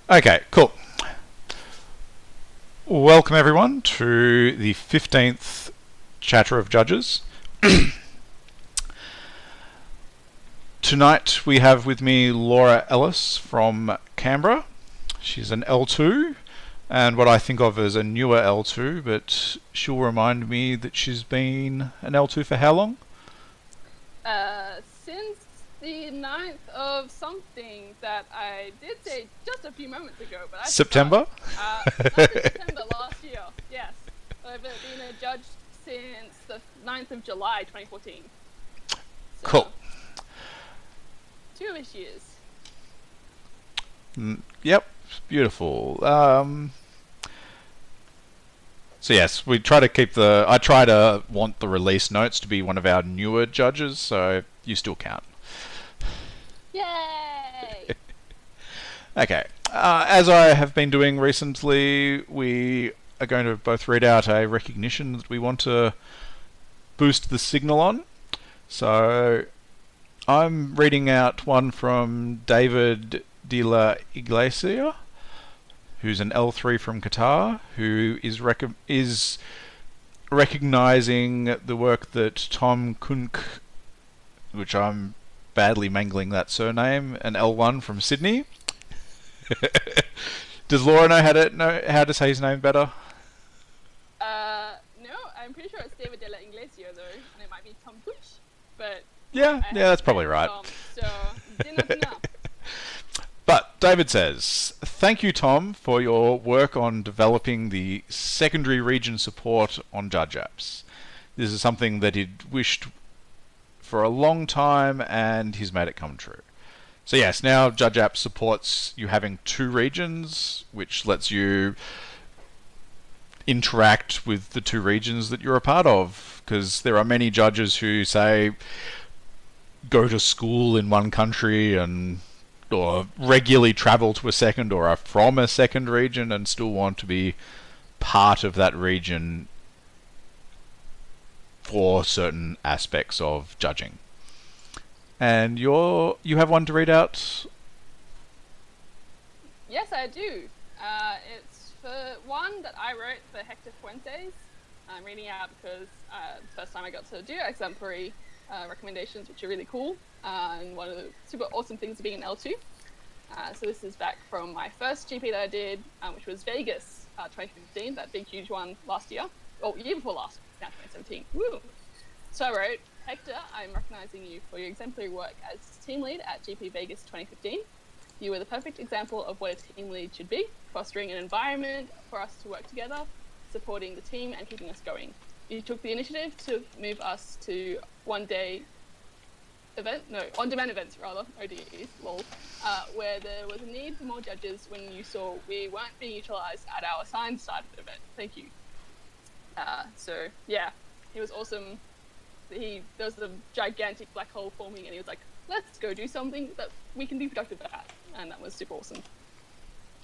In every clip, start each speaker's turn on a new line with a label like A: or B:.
A: Okay, cool. Welcome everyone to the 15th Chatter of Judges. Tonight we have with me Laura Ellis from Canberra. She's an L2 and what I think of as a newer L2, but she'll remind me that she's been an L2 for how long?
B: Since the 9th of something that I did say just a few moments ago, but I
A: September?
B: Started September last year, yes. I've been a judge since the 9th of July 2014. So,
A: Cool.
B: 2-ish years.
A: Yep, beautiful. So yes, we try to keep I try to want the release notes to be one of our newer judges, so you still count.
B: Yay!
A: Okay. As I have been doing recently, we are going to both read out a recognition that we want to boost the signal on. So I'm reading out one from David de la Iglesia, who's an L3 from Qatar, who is recognizing the work that Tom Kunk, which I'm badly mangling that surname, an L1 from Sydney. Does Laura know how to say his name better?
B: No, I'm pretty sure it's David de la Iglesia though, and it might be Tom Push, but
A: Yeah, that's probably right.
B: Tom, so dinner.
A: But David says, "Thank you, Tom, for your work on developing the secondary region support on Judge apps. This is something that he'd wished for a long time, and he's made it come true." So yes, now Judge App supports you having two regions, which lets you interact with the two regions that you're a part of, because there are many judges who say go to school in one country or regularly travel to a second or are from a second region and still want to be part of that region for certain aspects of judging. And you have one to read out?
B: Yes, I do. It's for one that I wrote for Hector Fuentes. I'm reading out because the first time I got to do exemplary recommendations, which are really cool, and one of the super awesome things of being an L2. So this is back from my first GP that I did, which was Vegas 2015, that big huge one last year, or year before last, now 2017. Woo! So I wrote, "Hector, I'm recognizing you for your exemplary work as team lead at GP Vegas 2015. You were the perfect example of what a team lead should be, fostering an environment for us to work together, supporting the team and keeping us going. You took the initiative to move us to on-demand events rather, ODEs, lol, where there was a need for more judges when you saw we weren't being utilized at our assigned side of the event. Thank you." So yeah, he was awesome. There was a gigantic black hole forming, and he was like, "Let's go do something that we can be productive at," and that was super awesome.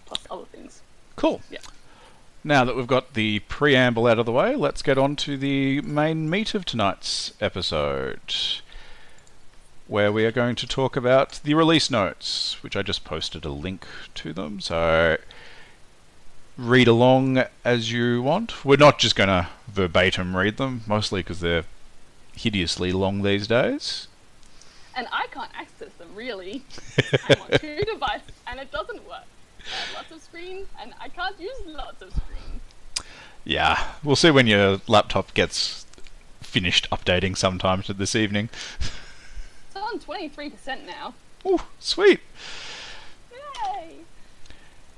B: Plus other things.
A: Cool.
B: Yeah.
A: Now that we've got the preamble out of the way, let's get on to the main meat of tonight's episode, where we are going to talk about the release notes, which I just posted a link to them, so read along as you want. We're not just going to verbatim read them, mostly because they're hideously long these days.
B: And I can't access them, really. I'm on two devices, and it doesn't work. I have lots of screen, and I can't use lots of screen.
A: Yeah, we'll see when your laptop gets finished updating sometime this evening.
B: It's on 23% now.
A: Ooh, sweet.
B: Yay!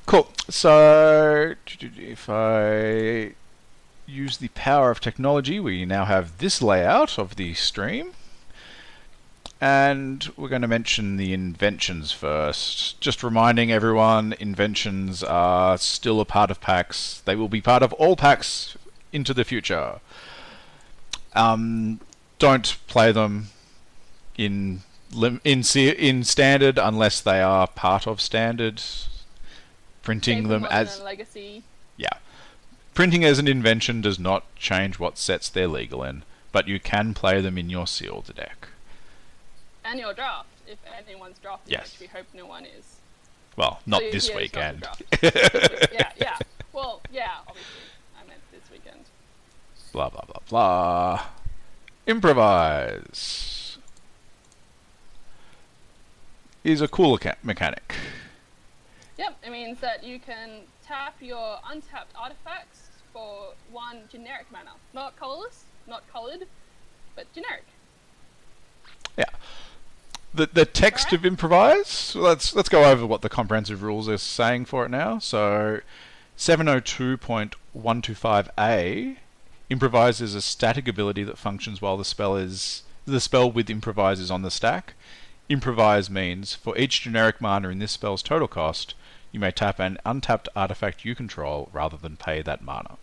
A: Cool. So, if I use the power of technology, we now have this layout of the stream. And we're going to mention the inventions first. Just reminding everyone, inventions are still a part of packs. They will be part of all packs into the future. Don't play them in standard unless they are part of standard. Printing them as
B: legacy.
A: Yeah. Printing as an invention does not change what sets they're legal in, but you can play them in your sealed deck.
B: And your draft, if anyone's drafting,
A: Yes.
B: which we hope no one is.
A: Well,
B: So
A: not this
B: yeah, it's not the
A: weekend.
B: draft. This week. Yeah. Well, yeah, obviously. I meant this weekend.
A: Blah, blah, blah, blah. Improvise is a cool mechanic.
B: Yep, it means that you can tap your untapped artifacts for 1 generic mana. Not colorless, not colored, but generic.
A: Yeah. The text
B: Alright.
A: of Improvise, let's go over what the comprehensive rules are saying for it now. So 702.125A, Improvise is a static ability that functions while the spell with Improvise is on the stack. Improvise means for each generic mana in this spell's total cost, you may tap an untapped artifact you control rather than pay that mana.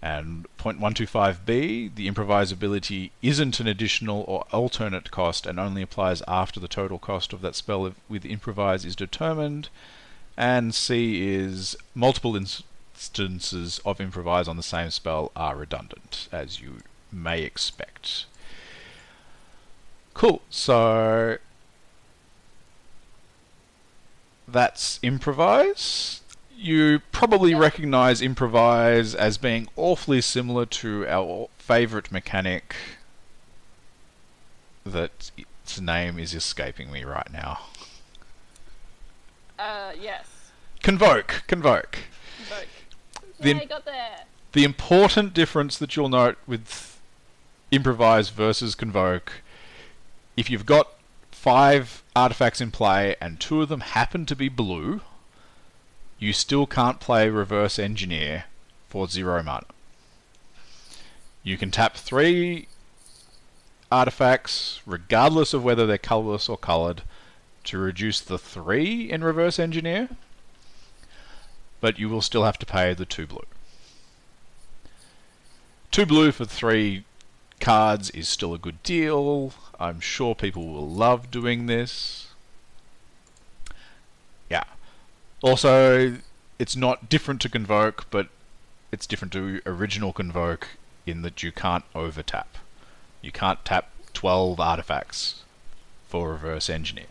A: And 0.125b, the Improvise ability isn't an additional or alternate cost and only applies after the total cost of that spell with Improvise is determined. And C is multiple instances of Improvise on the same spell are redundant, as you may expect. Cool, so that's Improvise. You probably recognise Improvise as being awfully similar to our favourite mechanic that its name is escaping me right now.
B: Yes.
A: Convoke.
B: Invoke. Yeah, I got there.
A: The important difference that you'll note with Improvise versus Convoke, if you've got 5 artifacts in play and 2 of them happen to be blue, you still can't play Reverse Engineer for 0 mana. You can tap 3 artifacts, regardless of whether they're colourless or coloured, to reduce the 3 in Reverse Engineer, but you will still have to pay the 2 blue. 2 blue for 3 cards is still a good deal. I'm sure people will love doing this. Yeah. Also, it's not different to Convoke, but it's different to original Convoke in that you can't overtap. You can't tap 12 artifacts for Reverse Engineer.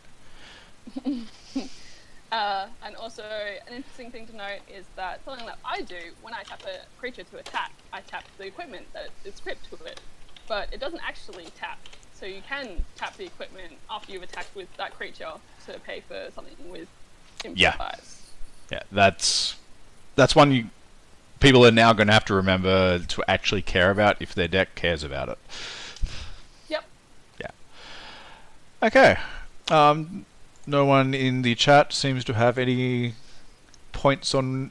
B: And also, an interesting thing to note is that something that I do when I tap a creature to attack, I tap the equipment that is equipped to it, but it doesn't actually tap. So you can tap the equipment after you've attacked with that creature to pay for something with Improvise.
A: Yeah, that's one people are now going to have to remember to actually care about if their deck cares about it.
B: Yep.
A: Yeah. Okay. No one in the chat seems to have any points on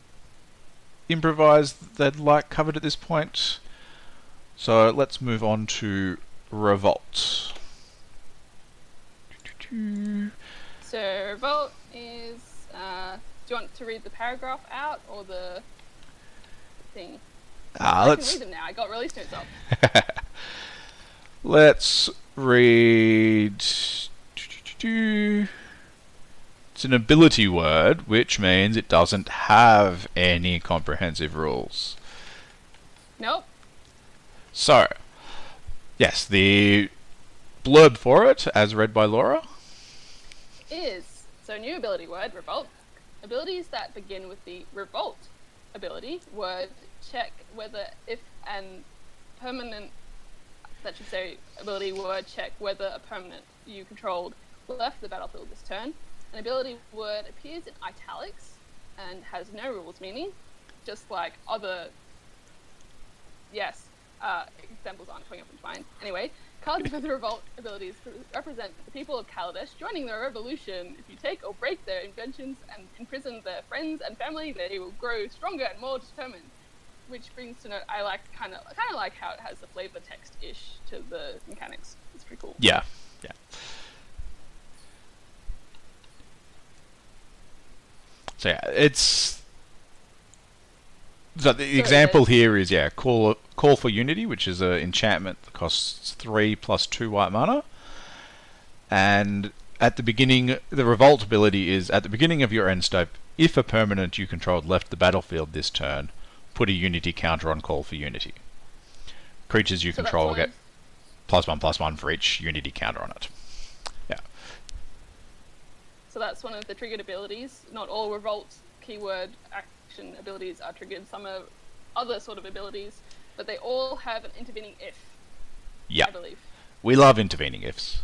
A: Improvise they'd like covered at this point. So let's move on to Revolt.
B: So Revolt is... do you want to read the paragraph out or the thing? I can read them now. I got release notes up.
A: Let's read... It's an ability word, which means it doesn't have any comprehensive rules.
B: Nope.
A: So, yes, the blurb for it, as read by Laura,
B: is, so new ability word, Revolt. Abilities that begin with the Revolt ability word check whether if an permanent, that should say ability word check whether a permanent you controlled left the battlefield this turn. An ability word appears in italics and has no rules meaning, just like other, examples aren't coming up in mind. Anyway, cards with the Revolt abilities represent the people of Kaladesh joining the revolution. If you take or break their inventions and imprison their friends and family, they will grow stronger and more determined. Which brings to note, I like kind of like how it has the flavor text-ish to the mechanics. It's pretty cool.
A: Yeah. So yeah, it's... So the example here is, call for Unity, which is an enchantment that costs 3 plus 2 white mana. And at the beginning, the Revolt ability is, at the beginning of your end step, if a permanent you controlled left the battlefield this turn, put a Unity counter on Call for Unity. Creatures you control get +1/+1 for each Unity counter on it. Yeah.
B: So So that's one of the triggered abilities. Not all Revolt keyword action abilities are triggered. Some are other sort of abilities, but they all have an intervening if.
A: Yeah.
B: I believe.
A: We love intervening ifs.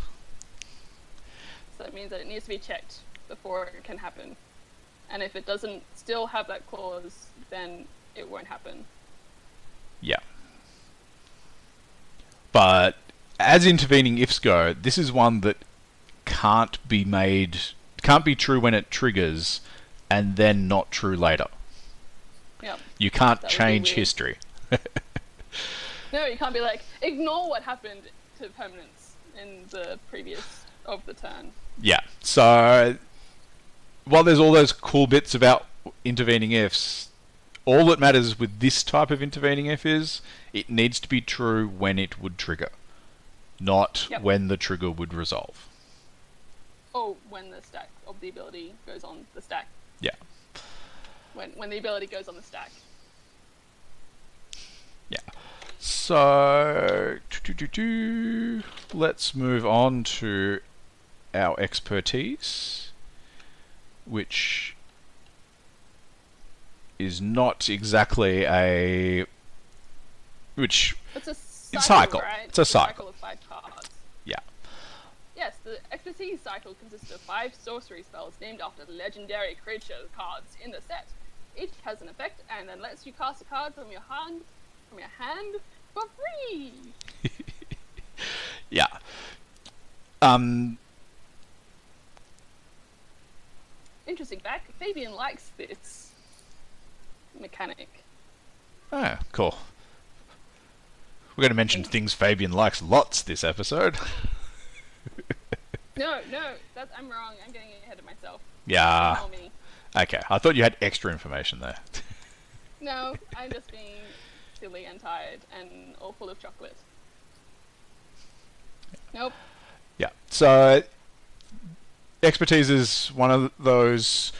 B: So that means that it needs to be checked before it can happen. And if it doesn't still have that clause, then it won't happen.
A: Yeah. But as intervening ifs go, this is one that can't be true when it triggers and then not true later.
B: Yep.
A: You can't
B: That would be
A: change
B: weird.
A: history.
B: No, you can't be like, ignore what happened to permanence in the previous of the turn.
A: Yeah. So while there's all those cool bits about intervening ifs, all that matters with this type of intervening if is it needs to be true when it would trigger, not
B: Yep.
A: when the trigger would resolve.
B: Or when the stack of the ability goes on the stack.
A: Yeah.
B: When the ability goes on the stack.
A: Yeah. So let's move on to our expertise, which is not exactly
B: It's a
A: cycle.
B: right?
A: It's a cycle.
B: Of 5 cards.
A: Yeah.
B: Yes, the expertise cycle consists of 5 sorcery spells named after the legendary creature cards in the set. Each has an effect and then lets you cast a card from your hand for free.
A: Yeah.
B: Interesting fact, Fabian likes this mechanic.
A: Oh, cool. We're going to mention things Fabian likes lots this episode.
B: No, I'm wrong. I'm getting ahead of myself.
A: Yeah.
B: Ignore me.
A: Okay, I thought you had extra information there.
B: No, I'm just being silly and tired and all full of chocolate. Nope.
A: Yeah. So expertise is one of those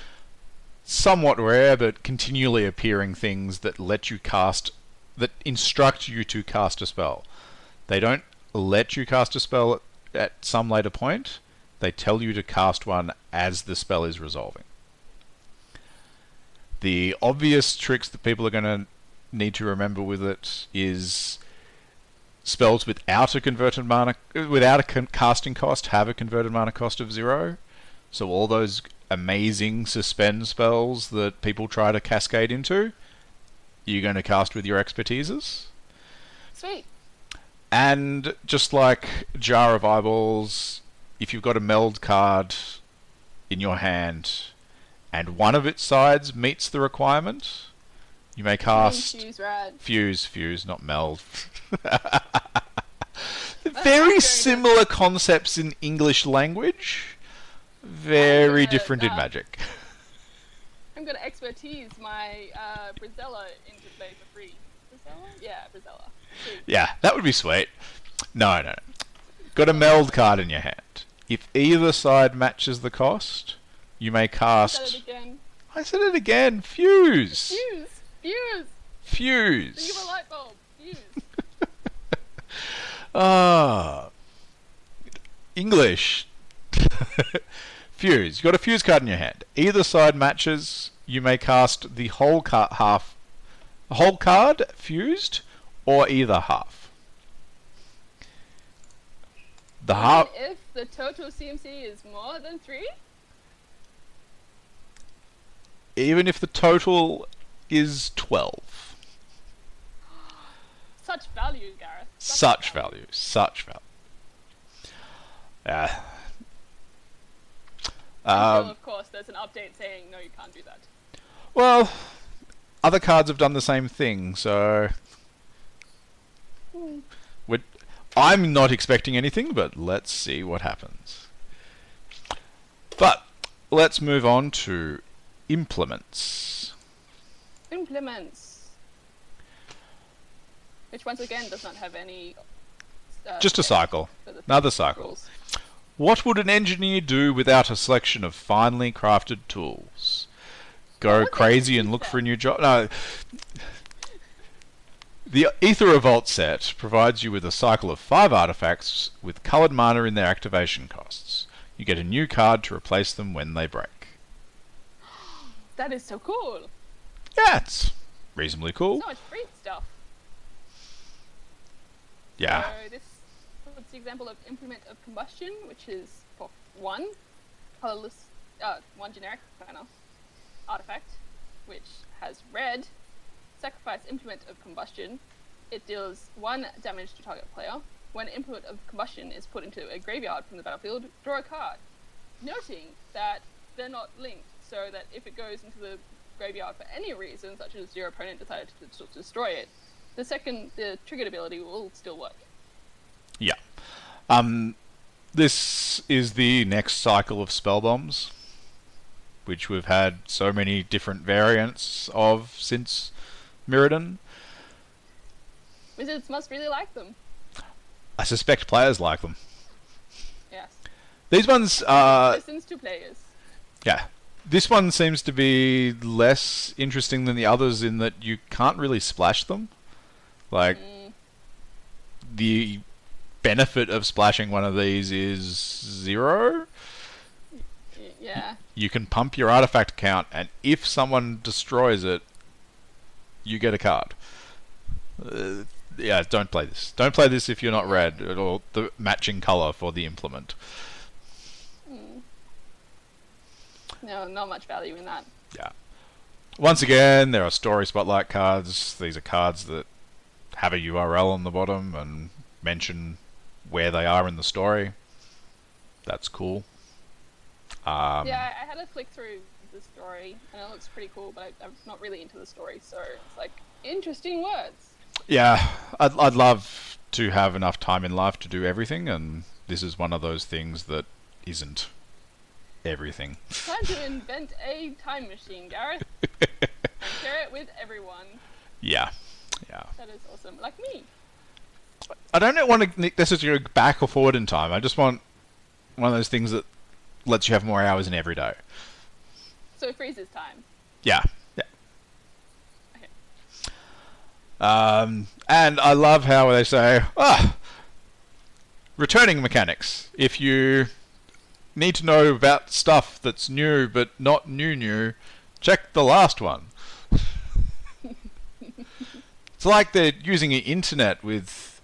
A: somewhat rare but continually appearing things that let you cast, that instruct you to cast a spell. They don't let you cast a spell at some later point. They tell you to cast one as the spell is resolving. The obvious tricks that people are going to need to remember with it is spells without a casting cost have a converted mana cost of 0. So all those amazing suspend spells that people try to cascade into, you're going to cast with your expertises.
B: Sweet.
A: And just like Jar of Eyeballs, if you've got a meld card in your hand and one of its sides meets the requirement, you may cast fuse, not meld. Very similar concepts in English language, very different in Magic.
B: I'm going to expertise my Brizella into play for free. Brizella? Yeah, Brizella. Sweet.
A: Yeah, that would be sweet. No. Got a meld card in your hand. If either side matches the cost, you may cast...
B: I said it again.
A: I said it again. Fuse.
B: Think of a light bulb. Fuse.
A: English. Fuse. You've got a fuse card in your hand. Either side matches, you may cast the whole card fused, or either half. The half.
B: If the total CMC is more than 3?
A: Even if the total is 12.
B: Such value, Gareth.
A: Such value.
B: Until, of course, there's an update saying, no, you can't do that.
A: Well, other cards have done the same thing, so... I'm not expecting anything, but let's see what happens. But let's move on to implements.
B: Which, once again, does not have any...
A: Just a cycle. Another cycle.
B: rules.
A: What would an engineer do without a selection of finely crafted tools? Go crazy and look for a new job? No. The Aether Revolt set provides you with a cycle of 5 artifacts with coloured mana in their activation costs. You get a new card to replace them when they break.
B: That is so cool.
A: Yeah, it's reasonably cool.
B: So much free stuff.
A: Yeah.
B: So this was the example of Implement of Combustion, which is for one colorless, one generic mana artifact, which has red. Sacrifice Implement of Combustion. It deals 1 damage to target player. When Implement of Combustion is put into a graveyard from the battlefield, draw a card. Noting that they're not linked, so that if it goes into the graveyard for any reason, such as your opponent decided to destroy it, the triggered ability will still work.
A: Yeah. This is the next cycle of spell bombs, which we've had so many different variants of since Mirrodin.
B: Wizards must really like them.
A: I suspect players like them.
B: Yes.
A: These ones
B: Listens to players.
A: Yeah. This one seems to be less interesting than the others in that you can't really splash them. Like, the benefit of splashing one of these is 0.
B: Yeah.
A: You can pump your artifact count, and if someone destroys it, you get a card. Yeah, don't play this. Don't play this if you're not red, or the matching colour for the implement.
B: No, not much value in that.
A: Yeah. Once again, there are story spotlight cards. These are cards that have a URL on the bottom and mention where they are in the story. That's cool.
B: Yeah, I had a flick through the story, and it looks pretty cool, but I'm not really into the story, so it's like, interesting words.
A: Yeah, I'd love to have enough time in life to do everything, and this is one of those things that isn't everything.
B: Time to invent a time machine, Gareth, and share it with everyone.
A: Yeah.
B: That is awesome. Like me.
A: I don't want to necessarily go back or forward in time. I just want one of those things that lets you have more hours in every day.
B: So it freezes time.
A: Yeah.
B: Okay.
A: And I love how they say, returning mechanics. If you need to know about stuff that's new but not new, check the last one. It's like they're using the internet with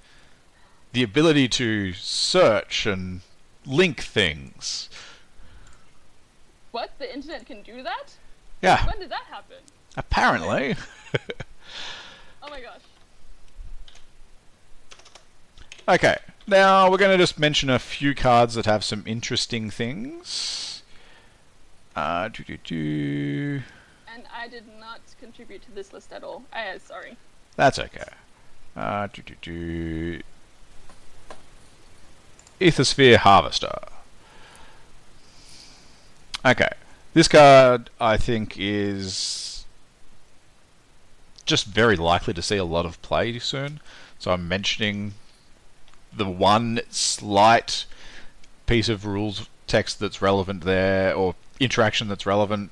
A: the ability to search and link things.
B: What? The internet can do that?
A: Yeah.
B: When did that happen?
A: Apparently.
B: Oh my gosh.
A: Okay, now we're going to just mention a few cards that have some interesting things.
B: And I did not contribute to this list at all. Sorry.
A: That's okay. Aether Harvester. Okay, this card I think is just very likely to see a lot of play soon. So I'm mentioning the one slight piece of rules text that's relevant there, or interaction that's relevant.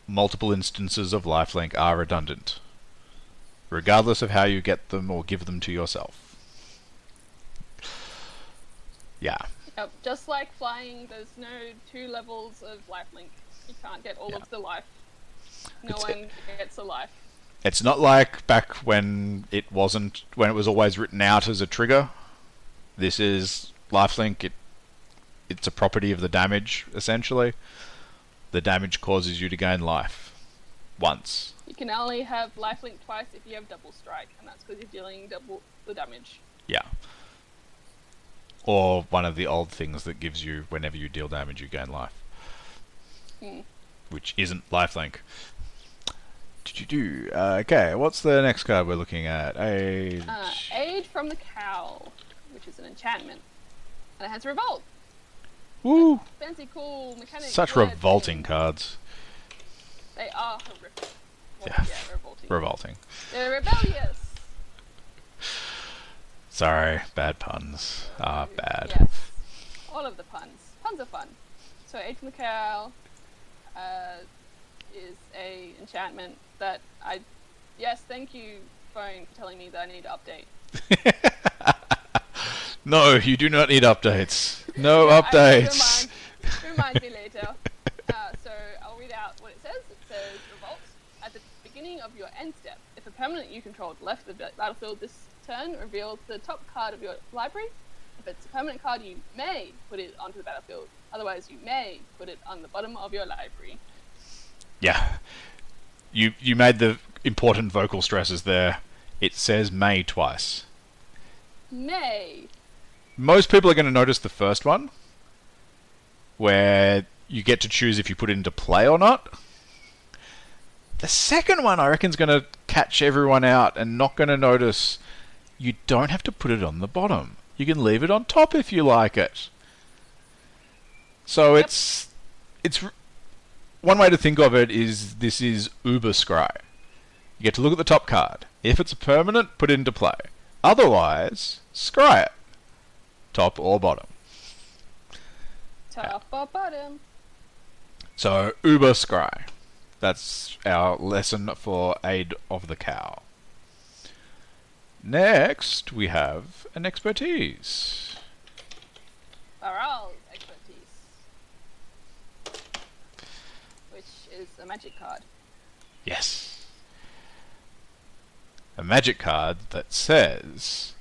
A: Multiple instances of lifelink are redundant, regardless of how you get them or give them to yourself. Yeah.
B: Yep, just like flying, there's no 2 levels of lifelink. You can't get all of the life. No one gets a life.
A: It's not like back when it was always written out as a trigger. This is lifelink. It's a property of the damage, essentially. The damage causes you to gain life once.
B: You can only have lifelink twice if you have double strike, and that's because you're dealing double the damage.
A: Yeah. Or one of the old things that gives you, whenever you deal damage, you gain life. Which isn't lifelink. Okay, what's the next card we're looking at?
B: Aid from the Cowl, which is an enchantment. And it has Revolt.
A: Woo!
B: Fancy, cool mechanics.
A: Such revolting cards.
B: They are horrific. Well,
A: Yeah.
B: revolting.
A: Revolting.
B: They're rebellious.
A: Sorry, bad puns are bad.
B: Yes. All of the puns. Puns are fun. So Aid from the Cowl is a enchantment that Yes, thank you, phone, for telling me that I need to update.
A: No, you do not need updates. No
B: I
A: updates.
B: remind me later. So I'll read out what it says. It says Revolt. At the beginning of your end step, if a permanent you controlled left the battlefield this turn, reveal the top card of your library. If it's a permanent card, you may put it onto the battlefield. Otherwise, you may put it on the bottom of your library.
A: Yeah. You made the important vocal stresses there. It says may twice.
B: May.
A: Most people are going to notice the first one, where you get to choose if you put it into play or not. The second one, I reckon, is going to catch everyone out and not going to notice you don't have to put it on the bottom. You can leave it on top if you like it. So
B: Yep.
A: it's one way to think of it is this is Uber Scry. You get to look at the top card. If it's a permanent, put it into play. Otherwise, scry it. Top or bottom.
B: Top or bottom.
A: So, Uber Scry. That's our lesson for Aid of the Cow. Next, we have an expertise.
B: Baral's expertise. Which is a magic card.
A: Yes. A magic card that says,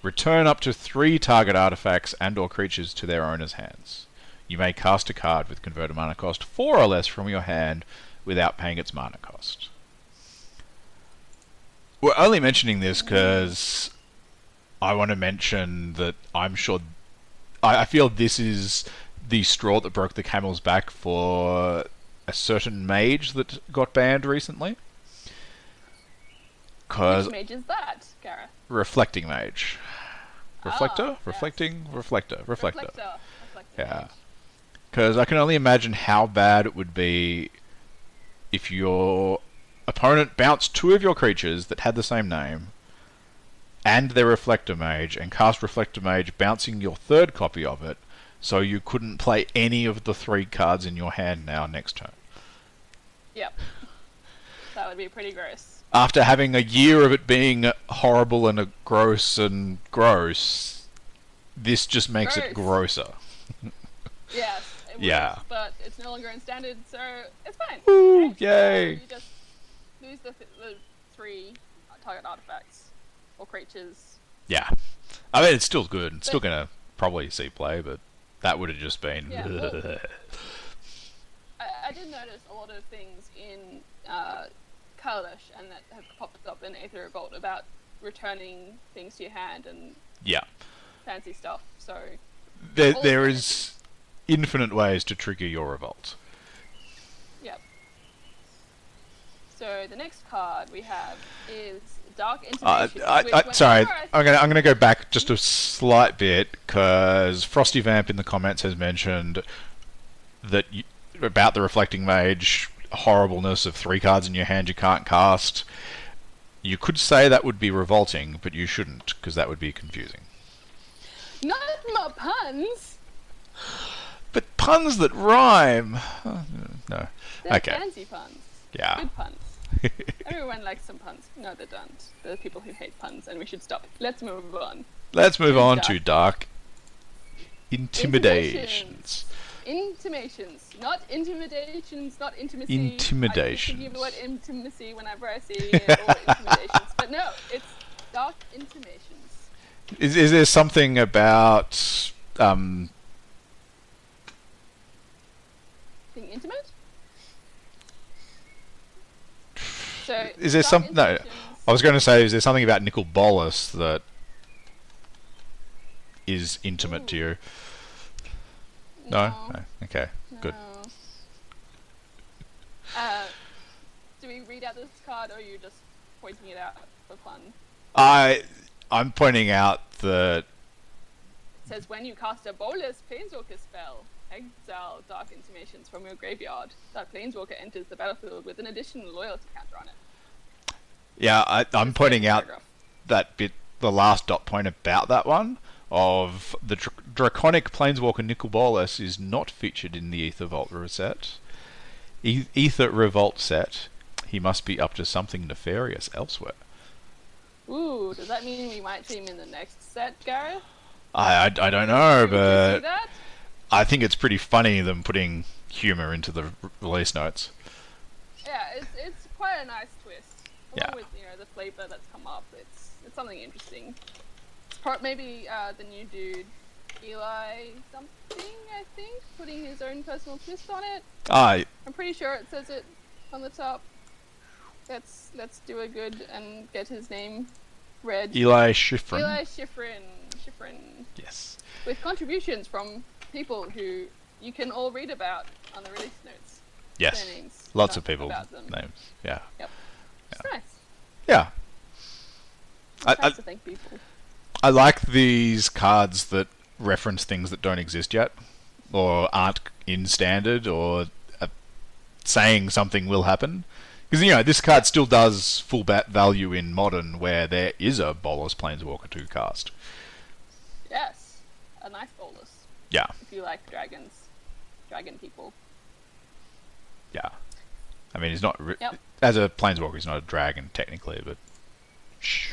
A: return up to 3 target artifacts and or creatures to their owner's hands. You may cast a card with converted mana cost 4 or less from your hand without paying its mana cost. We're only mentioning this because I want to mention that I'm sure... I feel this is the straw that broke the camel's back for a certain mage that got banned recently.
B: Which mage is that, Gareth?
A: Reflecting mage. Reflector?
B: Yes.
A: Reflector.
B: Reflector.
A: Yeah.
B: Mage.
A: Because I can only imagine how bad it would be if your opponent bounced 2 of your creatures that had the same name and their Reflector Mage and cast Reflector Mage bouncing your 3rd copy of it so you couldn't play any of the 3 cards in your hand now next turn.
B: Yep. That would be pretty gross.
A: After having a year of it being horrible and gross, this just makes it grosser.
B: Yes, it would,
A: Yeah.
B: but it's no longer in standard, so it's fine.
A: Ooh,
B: Okay?
A: yay.
B: You just lose the 3 target artifacts or creatures.
A: Yeah. I mean, it's still good. It's still going to probably see play, but that would have just been...
B: Yeah, well, I did notice a lot of things in Kaladesh and that have popped up in Aether Revolt about returning things to your hand and
A: yeah.
B: fancy stuff, so...
A: There is infinite ways to trigger your revolt.
B: Yep. So the next card we have is Dark Intimation.
A: Sorry, I'm gonna go back just a slight bit because Frosty Vamp in the comments has mentioned that about the Reflecting Mage horribleness of 3 cards in your hand you can't cast. You could say that would be revolting, but you shouldn't because that would be confusing.
B: Not my puns.
A: But puns that rhyme. No.
B: They're
A: Okay.
B: fancy puns.
A: Yeah.
B: Good puns. Everyone likes some puns. No, they don't. There are people who hate puns, and we should stop. Let's move on.
A: Let's move on
B: Dark.
A: to Dark Intimidations.
B: Intimations, not intimidations, not intimacy.
A: Intimidations.
B: I used to give the word intimacy whenever I see it, or intimidations, but no, it's Dark Intimations.
A: Is there something about
B: Being intimate? So,
A: is there
B: Dark
A: some no?
B: Intimations-
A: I was going to say, is there something about Nicol Bolas that is intimate to you? No? Okay, good.
B: No. Do we read out this card, or are you just pointing it out for fun?
A: I'm pointing out that
B: It says when you cast a Bolas Planeswalker spell, exile Dark Intimations from your graveyard. That Planeswalker enters the battlefield with an additional loyalty counter on it.
A: yeah, I'm
B: It's
A: pointing
B: a
A: out
B: paragraph.
A: that bit, the last dot point about that one of the Draconic Planeswalker Nicol Bolas is not featured in the Aether Revolt set. Aether Revolt set. He must be up to something nefarious elsewhere.
B: Ooh, does that mean we might see him in the next set, Gareth?
A: I don't know,
B: Would you see
A: but
B: that?
A: I think it's pretty funny them putting humour into the release notes.
B: Yeah, it's quite a nice twist. Along
A: Yeah.
B: with the flavor that's come up, it's something interesting. It's maybe the new dude, Eli something, I think, putting his own personal twist on it.
A: Ah,
B: I'm pretty sure it says it on the top. Let's do a good and get his name read.
A: Eli Schifrin.
B: Eli Schifrin.
A: Yes.
B: With contributions from people who you can all read about on the release notes.
A: Yes.
B: Their names,
A: Lots of people
B: about them.
A: names. Yeah.
B: Yep. It's nice.
A: Yeah.
B: It's nice to thank people.
A: I like these cards that reference things that don't exist yet, or aren't in standard, or saying something will happen. Because, this card still does full value in Modern, where there is a Bolas Planeswalker 2 cast.
B: Yes. A nice bolus.
A: Yeah.
B: If you like dragons. Dragon people.
A: Yeah. I mean, he's not...
B: Yep.
A: As a Planeswalker, he's not a dragon, technically, but...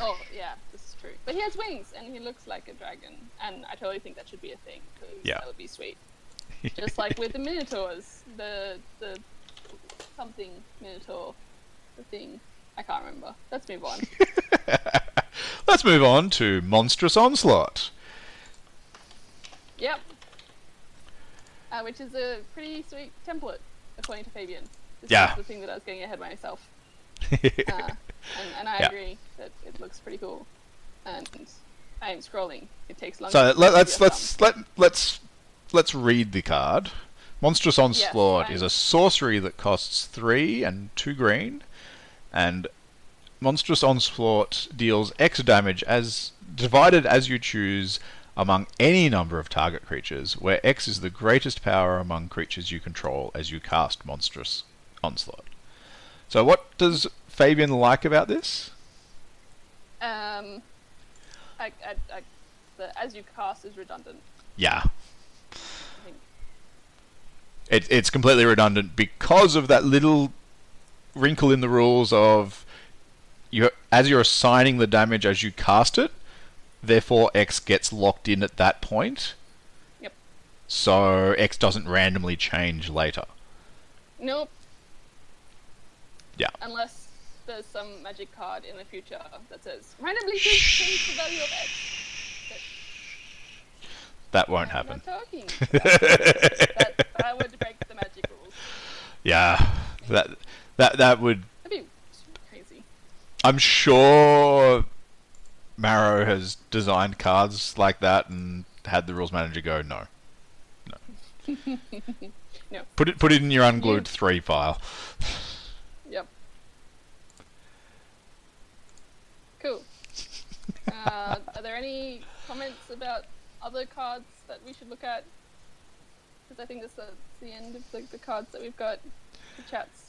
B: Oh, yeah, this is true. But he has wings, and he looks like a dragon. And I totally think that should be a thing, because that would be sweet. Just like with the Minotaurs. The something Minotaur. The thing. I can't remember. Let's move on.
A: Let's move on to Monstrous Onslaught.
B: Yep. Which is a pretty sweet template, according to Fabian. This
A: Yeah.
B: is the thing that I was getting ahead of myself. And I agree that it looks pretty cool. And I am scrolling. It takes longer.
A: So
B: to
A: let's read the card. Monstrous Onslaught
B: Yes,
A: is a sorcery that costs 3 and 2 green, and Monstrous Onslaught deals X damage as divided as you choose among any number of target creatures, where X is the greatest power among creatures you control as you cast Monstrous Onslaught. So what does Fabian like about this?
B: The as you cast is redundant.
A: Yeah.
B: I think.
A: It's completely redundant because of that little wrinkle in the rules of as you're assigning the damage as you cast it, therefore X gets locked in at that point.
B: Yep.
A: So X doesn't randomly change later.
B: Nope.
A: Yeah.
B: Unless there's some magic card in the future that says randomly change the value of X.
A: That won't
B: I'm
A: happen.
B: not talking about that would break the magic rules.
A: Yeah. That would...
B: That'd be crazy.
A: I'm sure Marrow has designed cards like that and had the rules manager go, no.
B: No.
A: Put it in your unglued 3 file.
B: Yep. Cool. Are there any comments about other cards that we should look at? Because I think that's the end of the cards that we've got for chats.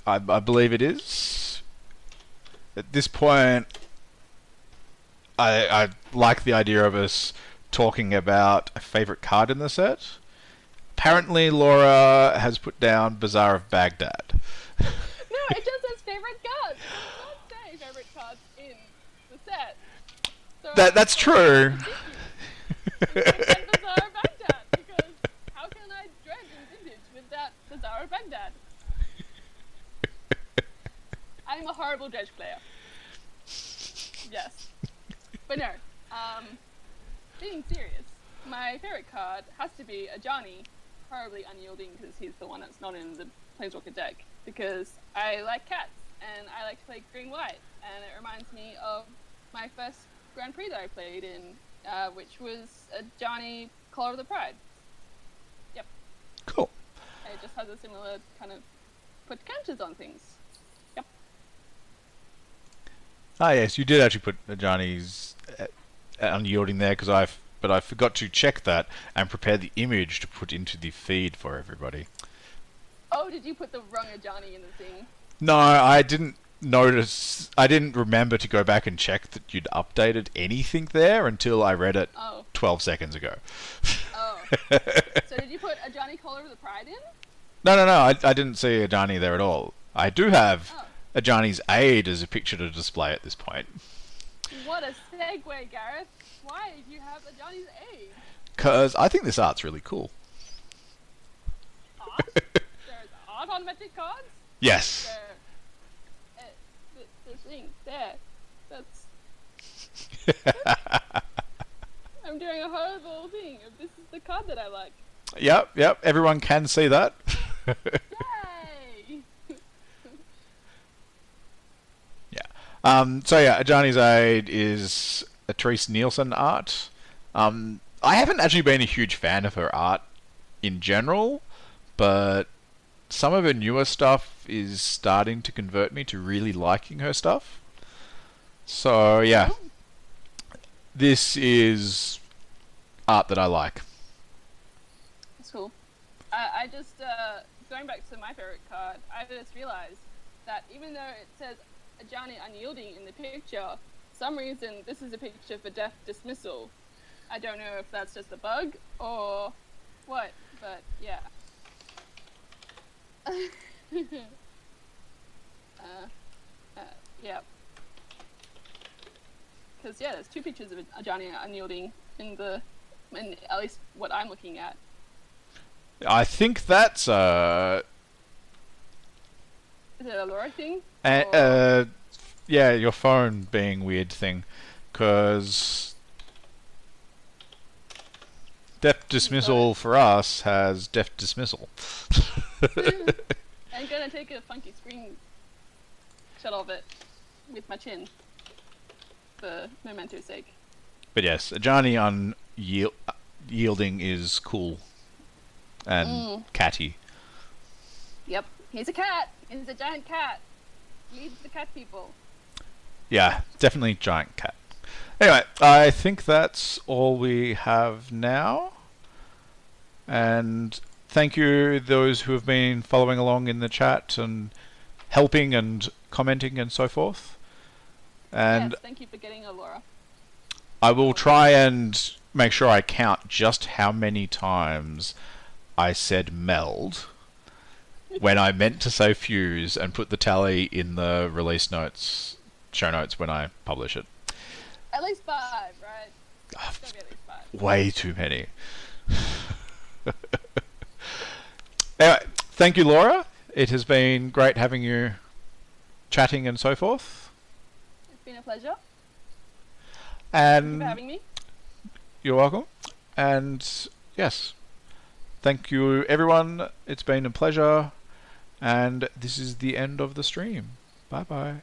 A: I believe it is. At this point, I like the idea of us talking about a favourite card in the set. Apparently, Laura has put down Bazaar of Baghdad.
B: No, it just says favourite cards. It does not say favourite cards in the set. So
A: That's true.
B: Bazaar of Baghdad, because how can I dredge in Vintage without Bazaar of Baghdad? I'm a horrible dredge player. Yes. But no. Being serious, my favourite card has to be Ajani, horribly unyielding because he's the one that's not in the Planeswalker deck, because I like cats and I like to play green-white, and it reminds me of my first Grand Prix that I played in, which was Ajani Color of the Pride. Yep.
A: Cool.
B: It just has a similar kind of put counters on things. Yep.
A: Ah, yes, you did actually put Johnny's unyielding there but I forgot to check that and prepare the image to put into the feed for everybody.
B: Oh, did you put the wrong Ajani in the thing?
A: No, I didn't notice. I didn't remember to go back and check that you'd updated anything there until I read it 12 seconds ago.
B: Oh. So did you put Ajani Color of the Pride in?
A: No, I didn't see Ajani there at all. I do have Ajani's Aid as a picture to display at this point.
B: What a segue, Gareth. Why did you have a Johnny's age?
A: Because I think this art's really cool.
B: Art? There's art on Magic cards?
A: Yes.
B: The thing there. That's. I'm doing a horrible thing. This is the card that I like.
A: Yep. Everyone can see that.
B: Yay!
A: So yeah, Ajani's Aid is a Therese Nielsen art. I haven't actually been a huge fan of her art in general, but some of her newer stuff is starting to convert me to really liking her stuff. So yeah, this is art that I like.
B: That's cool. I just, going back to my favorite card, I just realized that even though it says Ajani unyielding in the picture, for some reason this is a picture for Death Dismissal. I don't know if that's just a bug or what, but yeah. Yeah. Because yeah, there's two pictures of Ajani unyielding in at least what I'm looking at.
A: I think that's
B: Is it a Laura thing?
A: yeah, your phone being weird thing, because Death Dismissal for us has Death Dismissal.
B: I'm gonna take a funky screenshot of it with my chin for memento's sake.
A: But yes, Ajani unyielding is cool and catty.
B: Yep, he's a cat. He's a giant cat. Leads the cat people.
A: Yeah, definitely giant cat. Anyway, I think that's all we have now. And thank you those who have been following along in the chat and helping and commenting and so forth. And
B: yes, thank you for getting a Laura.
A: I will try and make sure I count just how many times I said meld when I meant to say fuse, and put the tally in the release notes, show notes when I publish it.
B: At least 5, right? It's gotta be at least 5.
A: Way too many. Anyway, thank you, Laura. It has been great having you chatting and so forth.
B: It's been a pleasure.
A: And
B: Thank you for having me.
A: You're welcome. And yes, thank you, everyone. It's been a pleasure. And this is the end of the stream. Bye-bye.